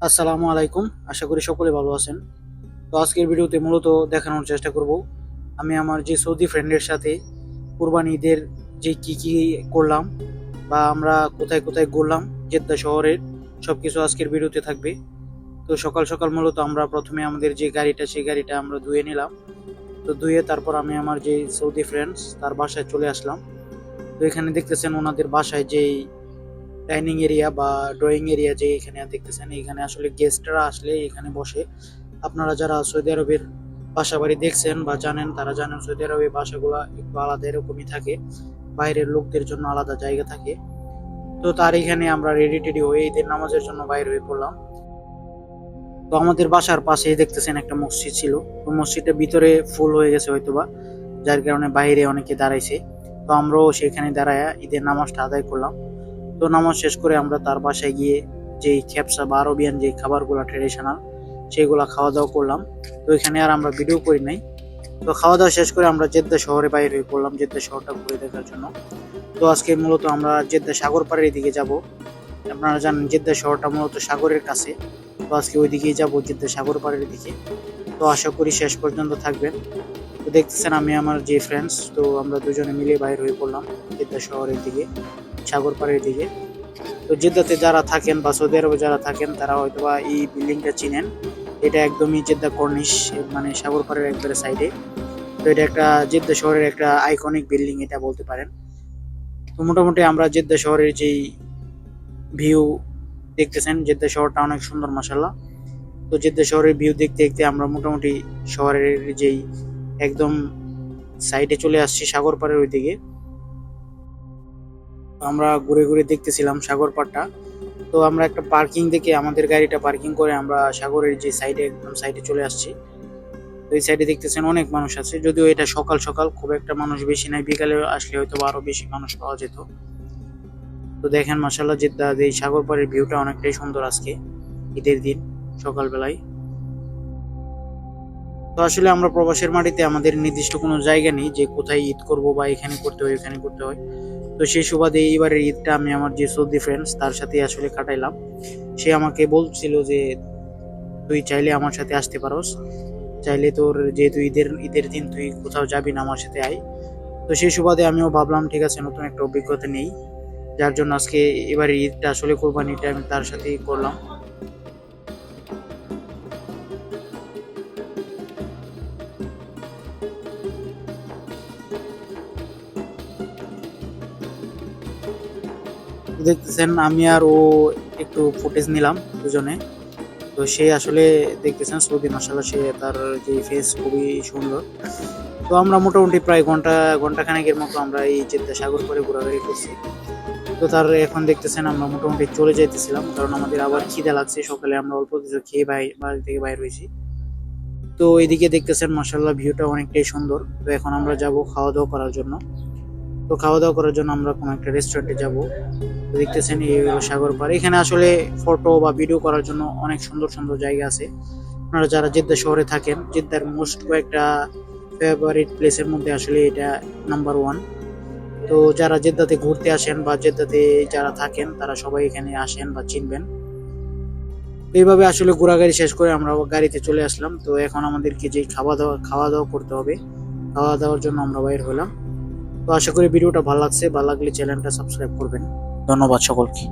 আসসালামু আলাইকুম। আশা করি সকলে ভালো আছেন। তো আজকের ভিডিওতে মূলত দেখানোর চেষ্টা করব আমি আমার যে সৌদি ফ্রেন্ডের সাথে কুরবানি ঈদের যে কি করলাম বা আমরা কোথায় কোথায় ঘুরলাম জেদ্দা শহরের সবকিছু আজকের ভিডিওতে থাকবে। তো সকাল সকাল মূলত আমরা প্রথমে আমাদের যে গাড়িটা সেই গাড়িটা আমরা ধুয়ে নিলাম। তো ধুয়ে তারপর আমি আমার যে সৌদি ফ্রেন্ডস তার বাসায় চলে আসলাম। তো এখানে দেখতেছেন ওনাদের বাসায় যেই ডাইনিং এরিয়া বা ড্রয়িং এরিয়া যে এখানে দেখতেছেন, এখানে আসলে গেস্টরা আসলে এখানে বসে। আপনারা যারা সৌদি আরবের বাসা বাড়ি দেখছেন বা জানেন তারা জানেন সৌদি আরবের বাসাগুলা একটু আলাদা এরকমই থাকে, বাইরের লোকদের জন্য আলাদা জায়গা থাকে। তো তার এখানে আমরা রেডি টেডি হয়ে ঈদের নামাজের জন্য বাইর হয়ে পড়লাম। তো আমাদের বাসার পাশেই দেখতেছেন একটা মসজিদ ছিল। তো মসজিদটা ভিতরে ফুল হয়ে গেছে হয়তোবা, যার কারণে বাইরে অনেকে দাঁড়াইছে। তো আমরাও সেখানে দাঁড়ায় ঈদের নামাজটা আদায় করলাম। তো নামাজ শেষ করে আমরা তার বাসায় গিয়ে যেই খেপসা বা আরবিয়ান যে খাবারগুলো ট্রেডিশনাল সেগুলো খাওয়া দাওয়া করলাম। তো এখানে আর আমরা ভিডিও করি নাই। তো খাওয়া দাওয়া শেষ করে আমরা জেদ্দা শহরে বাইরে হয়ে পড়লাম জেদ্দা শহরটা ঘুরে দেখার জন্য। তো আজকে মূলত আমরা জেদ্দা সাগর পাড়ের দিকে যাব। আপনারা জানেন জেদ্দা শহরটা মূলত সাগরের কাছে। তো আজকে ওই দিকেই যাবো, জেদ্দা সাগর পাড়ের দিকে। তো আশা করি শেষ পর্যন্ত থাকবেন। তো দেখতেছেন আমি আমার যে ফ্রেন্ডস, তো আমরা দুজনে মিলে বাইর হয়ে পড়লাম জেদ্দা শহরের দিকে, সাগর পাড়ের দিকে। তো জেদ্দাতে যারা থাকেন বা সৌদি আরবে যারা থাকেন তারা হয়তোবা এই বিল্ডিংটা চিনেন। এটা একদমই জেদ্দা কর্নিশ, মানে সাগর পাড়ের একবারে সাইডে। তো এটা একটা জেদ্দা শহরের একটা আইকনিক বিল্ডিং এটা বলতে পারেন। তো মোটামুটি আমরা জেদ্দা শহরের যেই ভিউ দেখতেছেন, জেদ্দা শহরটা অনেক সুন্দর মাশাআল্লাহ। তো জেদ্দা শহরের ভিউ দেখতে দেখতে আমরা মোটামুটি শহরের যেই একদম সাইডে চলে আসছি সাগর পাড়ের ওইদিকে। আমরা ঘুরে ঘুরে দেখতেছিলাম সাগর পাড়টা। তো আমরা একটা পার্কিং থেকে আমাদের গাড়িটা পার্কিং করে আমরা সাগরের যে সাইডে একদম সাইডে চলে আসছি। তো এই সাইডে দেখতেছেন অনেক মানুষ আছে, যদিও এটা সকাল সকাল খুব একটা মানুষ বেশি নাই, বিকালে আসলে হয়তো আরো বেশি মানুষ পাওয়া যেত। তো দেখেন মাশাআল্লাহ জেদ্দা এই সাগর পাড়ের ভিউটা অনেকটাই সুন্দর আজকে ঈদের দিন সকালবেলায়। তো আসলে আমরা প্রবাসের মাটিতে আমাদের নির্দিষ্ট কোনো জায়গা নেই যে কোথায় ঈদ করব বা এখানে করতে হয় এখানে করতে হয়। তো সেই সুবাদে এইবারের ঈদটা আমি আমার যে সৌদি ফ্রেন্ডস তার সাথে আসলে কাটাইলাম। সে আমাকে বলছিল যে তুই চাইলে আমার সাথে আসতে পারোস, চাইলে তোর যেহেতু ঈদের ঈদের দিন তুই কোথাও যাবি না আমার সাথে আয়। তো সেই সুবাদে আমিও ভাবলাম ঠিক আছে নতুন একটা অভিজ্ঞতা নেই, যার জন্য আজকে এবারে ঈদটা আসলে কোরবানিটা আমি তার সাথেই করলাম। দেখতেছেন আমি আর ও একটু ফুটেজ নিলাম দুজনে। তো সে আসলে দেখতেছেন সৌদি মাসাল্লাহ, সে তার যে ফেস খুবই সুন্দর। তো আমরা মোটামুটি প্রায় ঘন্টা খানেকের মতো আমরা এই জেদ্দা সাগর করে ঘোরাঘুরি করছি। তো তার এখন দেখতেছেন আমরা মোটামুটি চলে যাইতেছিলাম, কারণ আমাদের আবার খিদে লাগছে, সকালে আমরা অল্প কিছু খেয়ে বাড়ি থেকে বাইর হয়েছি। তো এইদিকে দেখতেছেন মাসাল্লাহ ভিউটা অনেকটাই সুন্দর। তো এখন আমরা যাব খাওয়া দাওয়া করার জন্য। তো খাওয়া দাওয়া করার জন্য আমরা কোনো একটা রেস্টুরেন্টে যাব। তো দেখতেছেন এই হলো সাগর পাড়। এখানে আসলে ফটো বা ভিডিও করার জন্য অনেক সুন্দর সুন্দর জায়গা আছে। আপনারা যারা জেদ্দা শহরে থাকেন, জেদ্দার মোস্ট কয়েকটা ফেভারিট প্লেসের মধ্যে আসলে এটা নাম্বার ওয়ান। তো যারা জেদ্দাতে ঘুরতে আসেন বা জেদ্দাতে যারা থাকেন তারা সবাই এখানে আসেন বা চিনবেন। তো এইভাবে আসলে ঘোরাঘুরি শেষ করে আমরা গাড়িতে চলে আসলাম। তো এখন আমাদেরকে যে খাওয়া দাওয়া করতে হবে, খাওয়া দাওয়ার জন্য আমরা বাইর হলাম। তো আশা করি ভিডিওটা ভালো লাগছে, ভালো লাগলে চ্যানেলটা সাবস্ক্রাইব করবেন। ধন্যবাদ সকলকে।